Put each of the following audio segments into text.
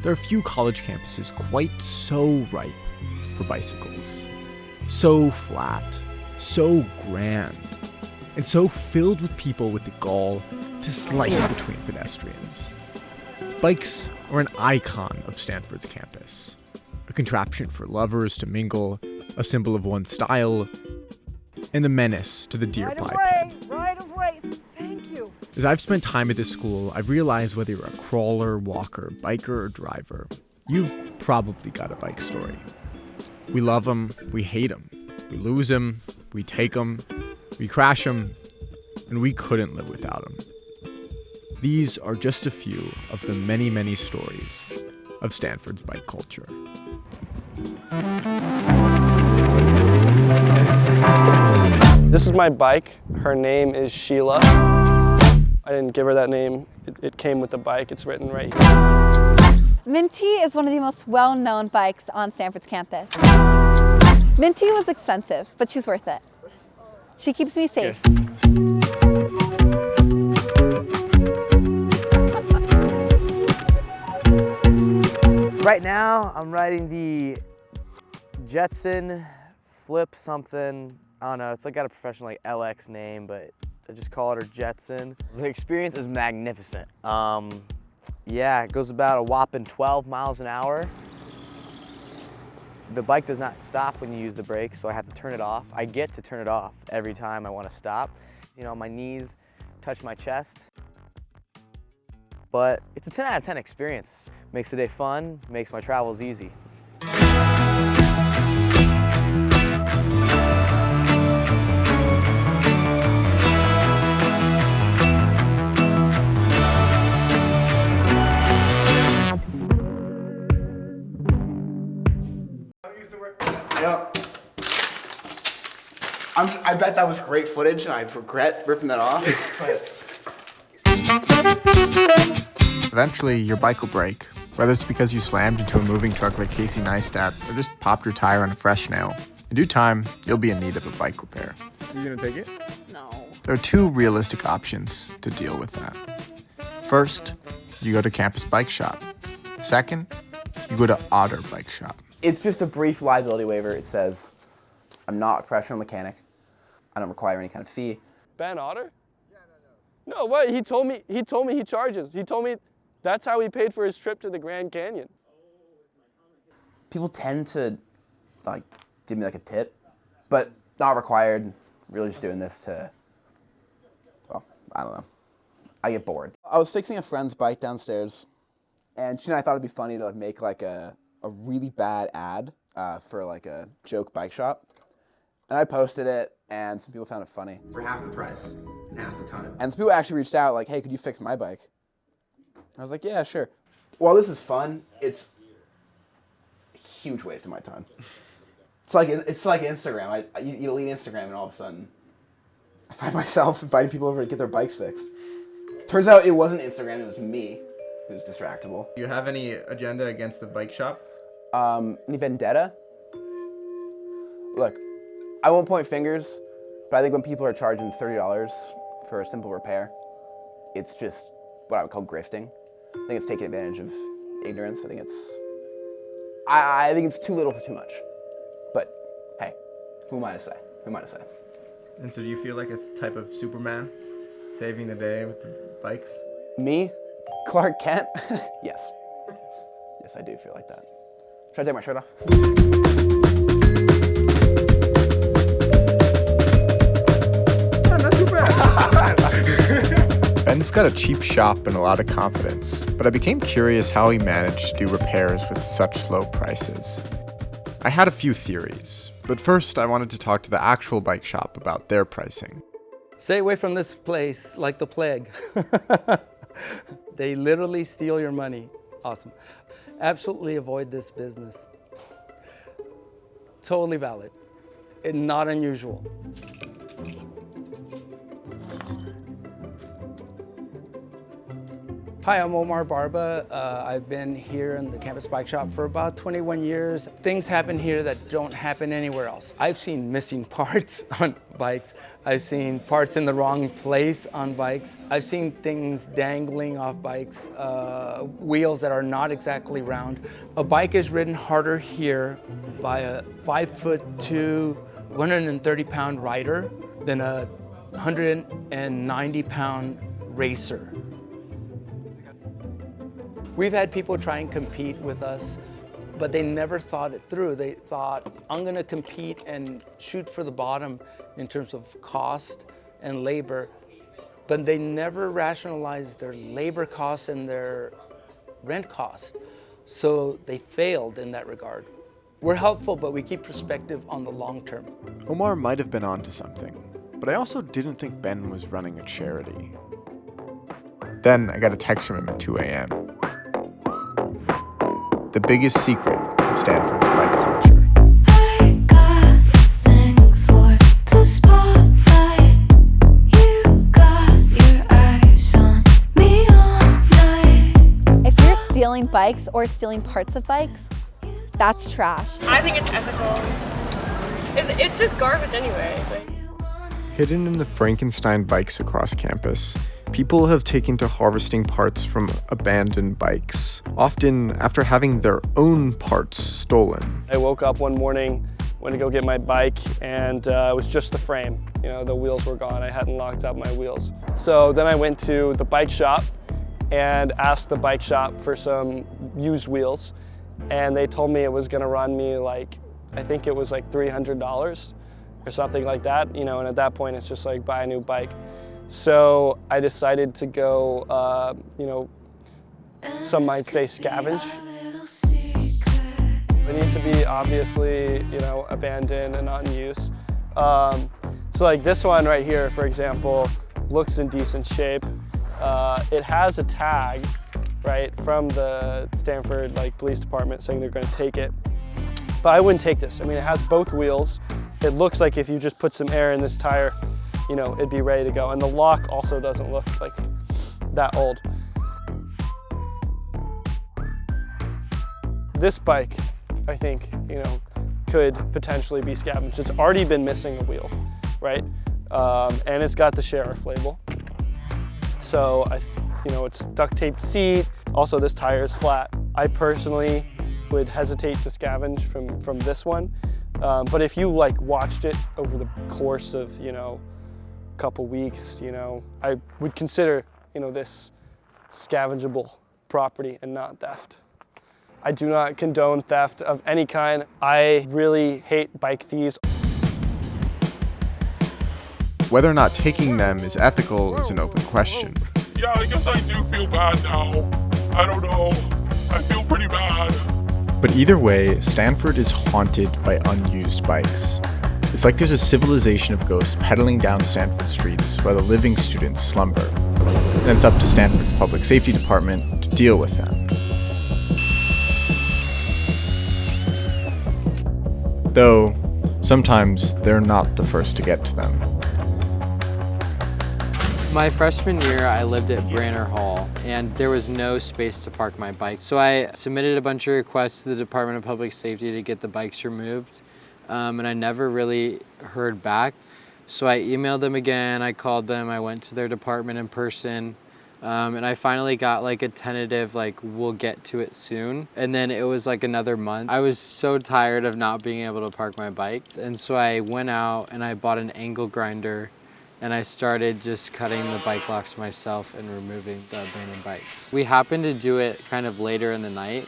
there are few college campuses quite so ripe for bicycles. So flat, so grand, and so filled with people with the gall to slice between pedestrians. Bikes are an icon of Stanford's campus, a contraption for lovers to mingle, a symbol of one's style, and a menace to the deer pie pit. Right of way, thank you. As I've spent time at this school, I've realized whether you're a crawler, walker, biker, or driver, you've probably got a bike story. We love them, we hate them, we lose them, we take them, we crash them, and we couldn't live without them. These are just a few of the many, many stories of Stanford's bike culture. This is my bike. Her name is Sheila. I didn't give her that name. It came with the bike. It's written right here. Minty is one of the most well-known bikes on Stanford's campus. Minty was expensive, but she's worth it. She keeps me safe. Right now, I'm riding the Jetson Flip something. I don't know, it's like got a professional like LX name, but I just call it her Jetson. The experience is magnificent. Yeah, it goes about a whopping 12 miles an hour. The bike does not stop when you use the brakes, so I have to turn it off. I get to turn it off every time I want to stop. You know, my knees touch my chest. But it's a 10 out of 10 experience. Makes the day fun, makes my travels easy. I bet that was great footage, and I regret ripping that off. Eventually, your bike will break, whether it's because you slammed into a moving truck like Casey Neistat or just popped your tire on a fresh nail. In due time, you'll be in need of a bike repair. You gonna take it? No. There are two realistic options to deal with that. First, you go to campus bike shop. Second, you go to Otter Bike Shop. It's just a brief liability waiver. It says, I'm not a professional mechanic. I don't require any kind of fee. Ben Otter? No, what? He told me he charges. He told me that's how he paid for his trip to the Grand Canyon. People tend to like give me like a tip, but not required. Really just doing this to, well, I don't know. I get bored. I was fixing a friend's bike downstairs, and she and I thought it'd be funny to like make like a really bad ad for like a joke bike shop. And I posted it, and some people found it funny. For half the price, and half the time. And some people actually reached out like, hey, could you fix my bike? I was like, yeah, sure. Well, this is fun. It's a huge waste of my time. It's like Instagram. You delete Instagram, and all of a sudden, I find myself inviting people over to get their bikes fixed. Turns out it wasn't Instagram, it was me who was distractible. Do you have any agenda against the bike shop? Any vendetta? Look, I won't point fingers, but I think when people are charging $30 for a simple repair, it's just what I would call grifting. I think it's taking advantage of ignorance. I think it's too little for too much. But hey, who am I to say? Who am I to say? And so do you feel like a type of Superman saving the day with the bikes? Me? Clark Kent? Yes. Yes, I do feel like that. Should I take my shirt off? Ben's got a cheap shop and a lot of confidence, but I became curious how he managed to do repairs with such low prices. I had a few theories, but first I wanted to talk to the actual bike shop about their pricing. Stay away from this place like the plague. They literally steal your money. Awesome. Absolutely avoid this business. Totally valid and not unusual. Hi, I'm Omar Barba. I've been here in the campus bike shop for about 21 years. Things happen here that don't happen anywhere else. I've seen missing parts on bikes. I've seen parts in the wrong place on bikes. I've seen things dangling off bikes, wheels that are not exactly round. A bike is ridden harder here by a 5'2", 130-pound rider than a 190-pound racer. We've had people try and compete with us, but they never thought it through. They thought, I'm gonna compete and shoot for the bottom in terms of cost and labor, but they never rationalized their labor costs and their rent cost. So they failed in that regard. We're helpful, but we keep perspective on the long term. Omar might have been onto something, but I also didn't think Ben was running a charity. Then I got a text from him at 2 a.m. The biggest secret of Stanford's bike culture. I got nothing for the spotlight. You got your eyes on me all night. If you're stealing bikes or stealing parts of bikes, that's trash. I think it's ethical. It's just garbage anyway. Hidden in the Frankenstein bikes across campus, people have taken to harvesting parts from abandoned bikes, often after having their own parts stolen. I woke up one morning, went to go get my bike, and it was just the frame. You know, the wheels were gone. I hadn't locked up my wheels. So then I went to the bike shop and asked the bike shop for some used wheels. And they told me it was gonna run me like, I think it was like $300 or something like that, you know, and at that point it's just like buy a new bike. So I decided to go, you know, some might say scavenge. It needs to be obviously, you know, abandoned and not in use. So like this one right here, for example, looks in decent shape. It has a tag, right, from the Stanford police department saying they're going to take it. But I wouldn't take this. I mean, it has both wheels. It looks like if you just put some air in this tire, you know, it'd be ready to go. And the lock also doesn't look like that old. This bike, I think, you know, could potentially be scavenged. It's already been missing a wheel, right? And it's got the sheriff label. So, you know, it's duct taped seat. Also, this tire is flat. I personally would hesitate to scavenge from this one. But if you watched it over the course of, you know, a couple weeks, you know, I would consider, you know, this scavengeable property and not theft. I do not condone theft of any kind. I really hate bike thieves. Whether or not taking them is ethical is an open question. Yeah, I guess I do feel bad now. I don't know. I feel pretty bad. But either way, Stanford is haunted by unused bikes. It's like there's a civilization of ghosts pedaling down Stanford streets while the living students slumber. And it's up to Stanford's public safety department to deal with them. Though, sometimes they're not the first to get to them. My freshman year, I lived at Branner Hall, and there was no space to park my bike. So I submitted a bunch of requests to the Department of Public Safety to get the bikes removed, and I never really heard back. So I emailed them again, I called them, I went to their department in person, and I finally got a tentative, we'll get to it soon. And then it was another month. I was so tired of not being able to park my bike. And so I went out and I bought an angle grinder, and I started just cutting the bike locks myself and removing the abandoned bikes. We happened to do it kind of later in the night,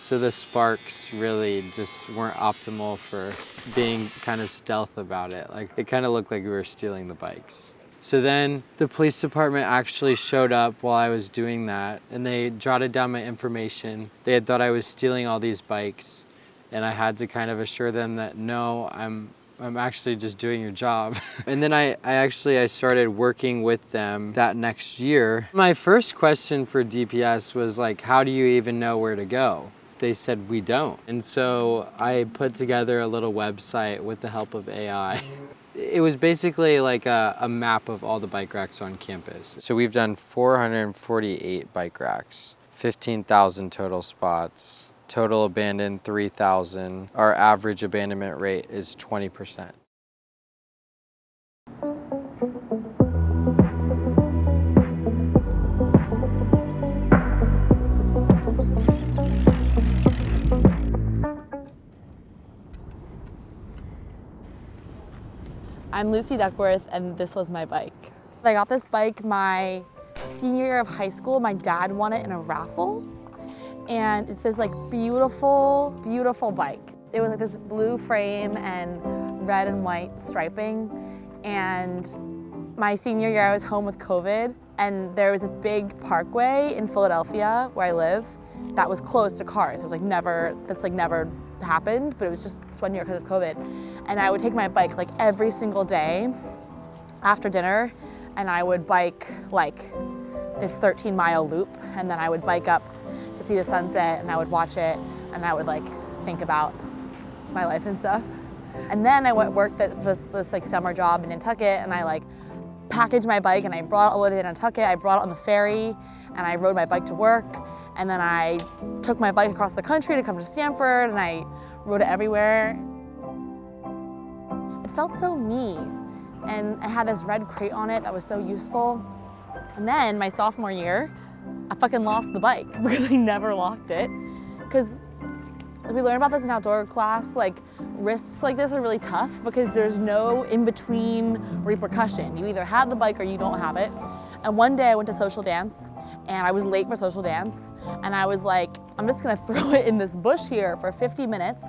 so the sparks really just weren't optimal for being kind of stealth about it. It kind of looked like we were stealing the bikes. So then the police department actually showed up while I was doing that, and they jotted down my information. They had thought I was stealing all these bikes, and I had to kind of assure them that no, I'm actually just doing your job. And then I started working with them that next year. My first question for DPS was how do you even know where to go? They said, we don't. And so I put together a little website with the help of AI. It was basically like a map of all the bike racks on campus. So we've done 448 bike racks, 15,000 total spots, total abandoned 3,000. Our average abandonment rate is 20%. I'm Lucy Duckworth, and this was my bike. I got this bike my senior year of high school. My dad won it in a raffle, and it's this like beautiful, beautiful bike. It was like this blue frame and red and white striping, and my senior year I was home with COVID, and there was this big parkway in Philadelphia where I live that was closed to cars. It was like never happened, but it was just this one year because of COVID. And I would take my bike like every single day after dinner, and I would bike like this 13-mile loop, and then I would bike up to see the sunset, and I would watch it, and I would like think about my life and stuff. And then I worked at this like summer job in Nantucket, and I like packaged my bike and I brought it all the way to Nantucket. I brought it on the ferry, and I rode my bike to work. And then I took my bike across the country to come to Stanford, and I rode it everywhere. It felt so me, and it had this red crate on it that was so useful. And then my sophomore year, I fucking lost the bike because I never locked it. Because we learned about this in outdoor class, like risks like this are really tough because there's no in-between repercussion. You either have the bike or you don't have it. And one day I went to social dance, and I was late for social dance, and I was like, I'm just gonna throw it in this bush here for 50 minutes,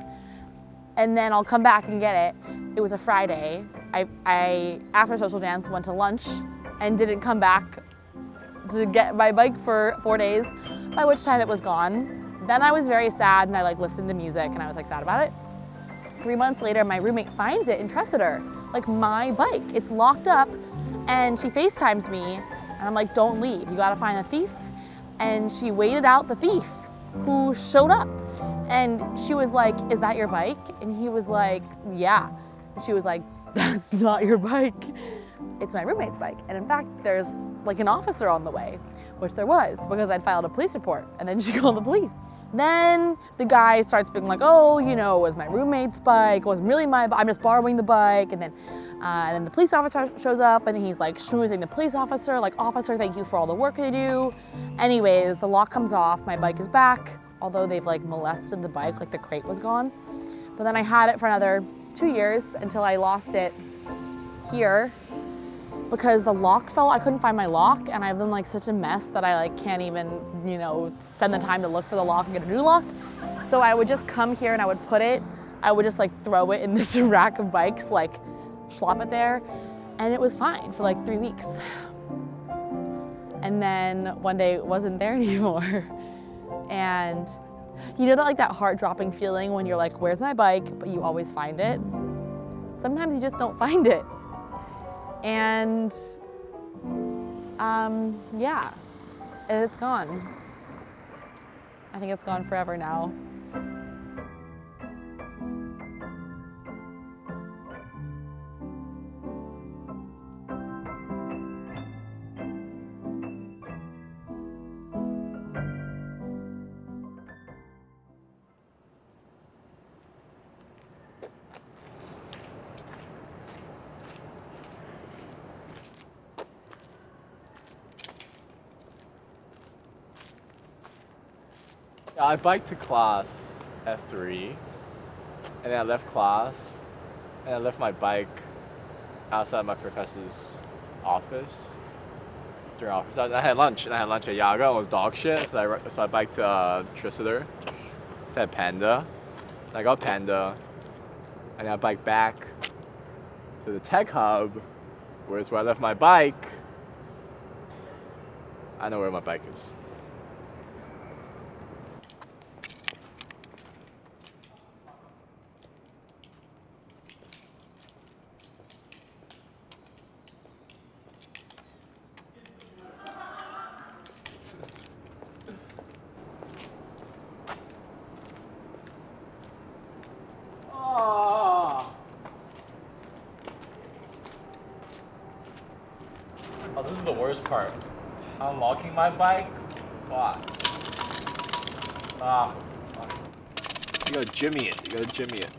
and then I'll come back and get it. It was a Friday. I after social dance, went to lunch and didn't come back to get my bike for 4 days, by which time it was gone. Then I was very sad, and I like listened to music, and I was like sad about it. 3 months later, my roommate finds it in Tressiter, like my bike. It's locked up, and she FaceTimes me, and I'm like, don't leave, you gotta find the thief. And she waited out the thief who showed up. And she was like, is that your bike? And he was like, yeah. And she was like, that's not your bike. It's my roommate's bike. And in fact, there's like an officer on the way, which there was, because I'd filed a police report, and then she called the police. Then the guy starts being like, oh, you know, it was my roommate's bike, it wasn't really my bike, I'm just borrowing the bike. And then the police officer shows up, and he's like schmoozing the police officer, like, officer, thank you for all the work you do. Anyways, the lock comes off, my bike is back, although they've like molested the bike, like the crate was gone. But then I had it for another 2 years until I lost it here because the lock fell. I couldn't find my lock, and I've been like such a mess that I like can't even, you know, spend the time to look for the lock and get a new lock. So I would just come here and I would just like throw it in this rack of bikes, like schlop it there, and it was fine for like 3 weeks. And then one day it wasn't there anymore. And you know that like that heart-dropping feeling when you're like, where's my bike? But you always find it. Sometimes you just don't find it. And yeah, and it's gone. I think it's gone forever now. I biked to class at 3, and then I left class, and I left my bike outside my professor's office during office hours. I had lunch, at Yaga, and it was dog shit, so I biked to Tressiter, to Panda, and I got Panda, and I biked back to the tech hub, where I left my bike. I know where my bike is. Oh, this is the worst part. Unlocking my bike? Fuck. Ah, fuck. You gotta jimmy it. You gotta jimmy it.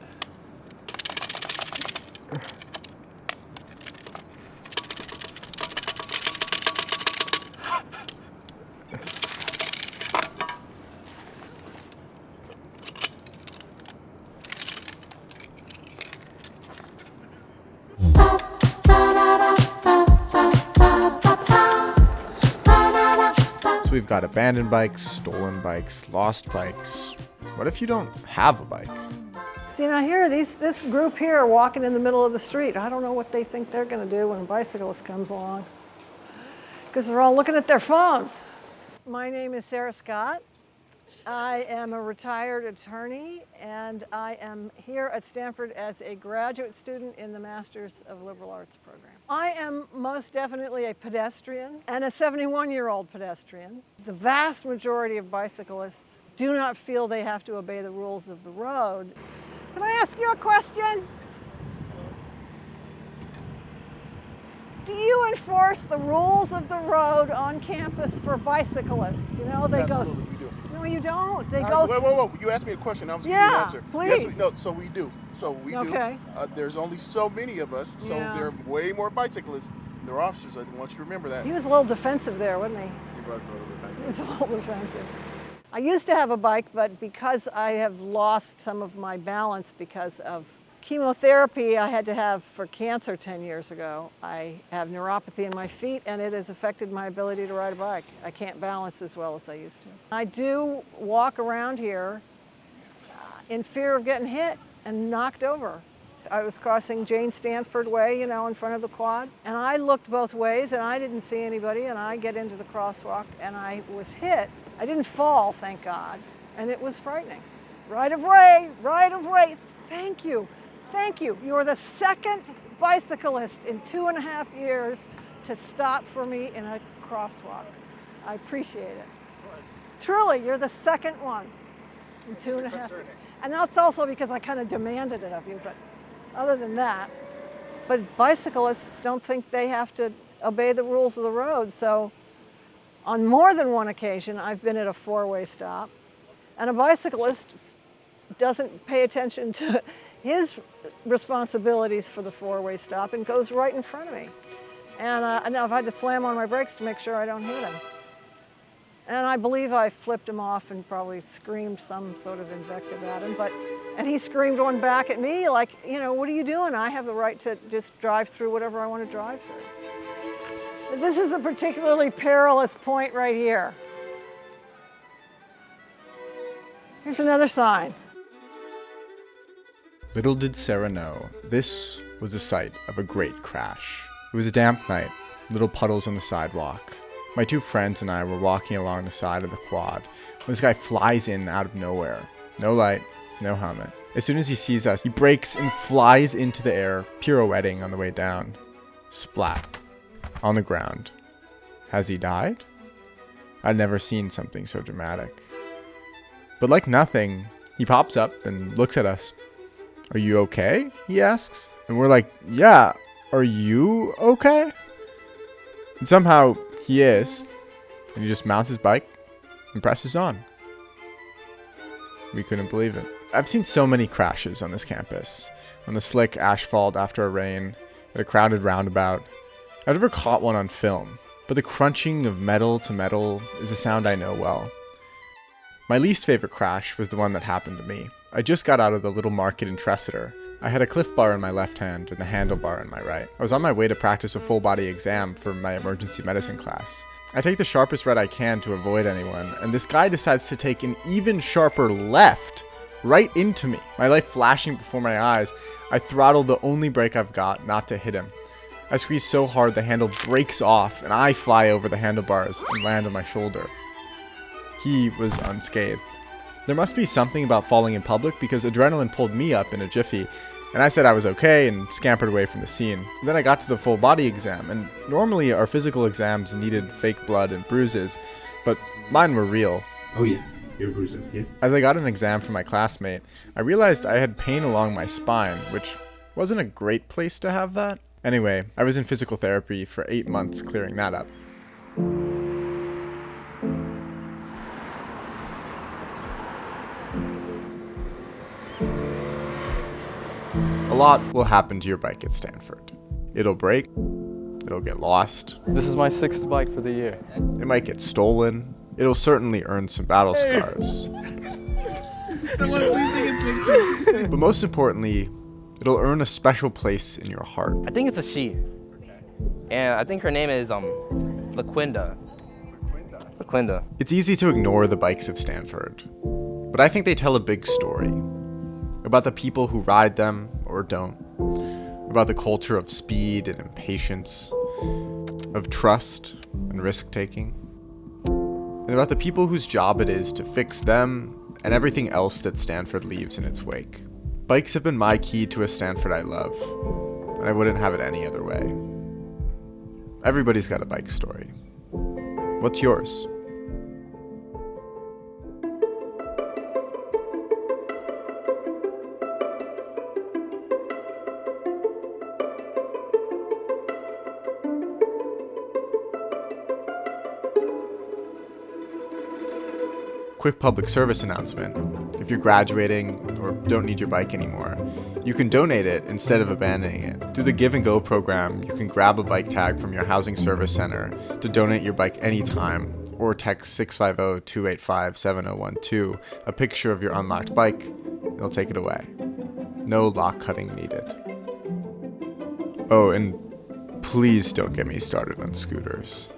So we've got abandoned bikes, stolen bikes, lost bikes. What if you don't have a bike? See, now here, this group here are walking in the middle of the street. I don't know what they think they're going to do when a bicyclist comes along, because they're all looking at their phones. My name is Sarah Scott. I am a retired attorney, and I am here at Stanford as a graduate student in the Masters of Liberal Arts program. I am most definitely a pedestrian, and a 71-year-old pedestrian. The vast majority of bicyclists do not feel they have to obey the rules of the road. Can I ask you a question? Do you enforce the rules of the road on campus for bicyclists? You know, they go. We do. No, you don't. They All go. right, whoa. You asked me a question. I was giving you an answer. Please. Yes, no, so we do. Okay. There's only so many of us, so there are way more bicyclists than there are officers. I want you to remember that. He was a little defensive there, wasn't he? He was a little defensive. He was a little defensive. I used to have a bike, but because I have lost some of my balance because of chemotherapy I had to have for cancer 10 years ago, I have neuropathy in my feet, and it has affected my ability to ride a bike. I can't balance as well as I used to. I do walk around here in fear of getting hit and knocked over. I was crossing Jane Stanford Way, you know, in front of the quad, and I looked both ways and I didn't see anybody, and I get into the crosswalk and I was hit. I didn't fall, thank God, and it was frightening. Right of way, thank you. Thank you. You're the second bicyclist in 2.5 years to stop for me in a crosswalk. I appreciate it. Truly, you're the second one in 2.5 years. And that's also because I kind of demanded it of you, but other than that. But bicyclists don't think they have to obey the rules of the road, so on more than one occasion, I've been at a four-way stop, and a bicyclist doesn't pay attention to his responsibilities for the four-way stop and goes right in front of me. And now I've had to slam on my brakes to make sure I don't hit him. And I believe I flipped him off and probably screamed some sort of invective at him, and he screamed one back at me like, you know, what are you doing? I have the right to just drive through whatever I want to drive through. This is a particularly perilous point right here. Here's another sign. Little did Sarah know, this was the site of a great crash. It was a damp night, little puddles on the sidewalk. My two friends and I were walking along the side of the quad when this guy flies in out of nowhere. No light, no helmet. As soon as he sees us, he brakes and flies into the air, pirouetting on the way down. Splat. On the ground. Has he died? I'd never seen something so dramatic. But like nothing, he pops up and looks at us. Are you okay? He asks. And we're like, yeah, are you okay? And somehow he is. And he just mounts his bike and presses on. We couldn't believe it. I've seen so many crashes on this campus. On the slick asphalt after a rain, at a crowded roundabout. I've never caught one on film, but the crunching of metal to metal is a sound I know well. My least favorite crash was the one that happened to me. I just got out of the little market in Tresidder. I had a Cliff Bar in my left hand and the handlebar in my right. I was on my way to practice a full body exam for my emergency medicine class. I take the sharpest right I can to avoid anyone, and this guy decides to take an even sharper left right into me. My life flashing before my eyes, I throttle the only brake I've got not to hit him. I squeeze so hard the handle breaks off and I fly over the handlebars and land on my shoulder. He was unscathed. There must be something about falling in public because adrenaline pulled me up in a jiffy, and I said I was okay and scampered away from the scene. Then I got to the full body exam, and normally our physical exams needed fake blood and bruises, but mine were real. Oh yeah, you're bruising, yeah. As I got an exam from my classmate, I realized I had pain along my spine, which wasn't a great place to have that. Anyway, I was in physical therapy for 8 months clearing that up. A lot will happen to your bike at Stanford. It'll break, it'll get lost. This is my 6th bike for the year. It might get stolen. It'll certainly earn some battle scars. Someone please take a picture. But most importantly, it'll earn a special place in your heart. I think it's a she. And I think her name is LaQuinda. LaQuinda. It's easy to ignore the bikes of Stanford, but I think they tell a big story. About the people who ride them or don't. About the culture of speed and impatience. Of trust and risk-taking. And about the people whose job it is to fix them and everything else that Stanford leaves in its wake. Bikes have been my key to a Stanford I love, and I wouldn't have it any other way. Everybody's got a bike story. What's yours? Quick public service announcement. If you're graduating or don't need your bike anymore, you can donate it instead of abandoning it. Through the Give and Go program, you can grab a bike tag from your housing service center to donate your bike anytime, or text 650-285-7012 a picture of your unlocked bike, and they'll take it away. No lock cutting needed. Oh, and please don't get me started on scooters.